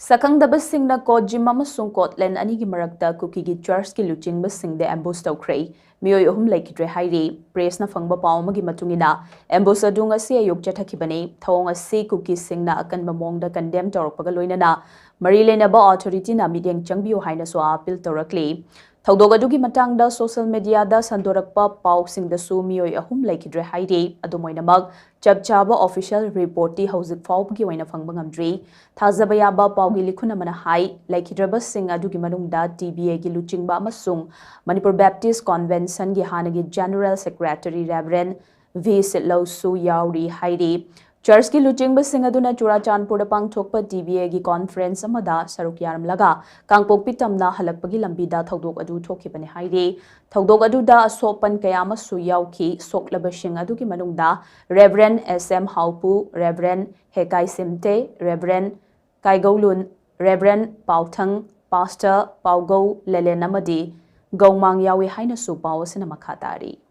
Sakangdabasingna court gym amasung Scotland anigi marakta kukigi church ki luchingba ambush tawkhrei miyoi ahum Leikhidre hairi press na fangba paw magi matungina ambush adu ngasi ayuk chathakibani thawng asi kuki singna akanba mongda condemn tawrpaga loinana mari lenaba authority na midyang changbiu haina so appeal tawrakli Thawdog adugi matangda social media da sandorakpa paw singda su miyoi ahum Leikhidre hairi adumoinamag chapchaba official report ti hauzik fawbgi waina fangba ngamdri thazaba yaba pawgi likhuna mana hai Leikhidre sing adugi manungda TBA gi luchingba amasung Manipur Baptist Convention gi hanagi General Secretary Reverend V Sitlow su yauri hairi Church ki luchingba sing aduna Churachandpur da pangthokpa TBA gi conference amada saruk yaramlaga kangpokpi tamna halakpagi lambida thawdok adu thokibani hairi thawdok adu da asopan kayama su yauki soklaba sing adu ki manungda Reverend SM Haupu Reverend Hekai Simte Reverend Kaigaulun Reverend Pauthang Pastor Paugo Lelen amadi Gawmang yawi haina su pawasina makhatari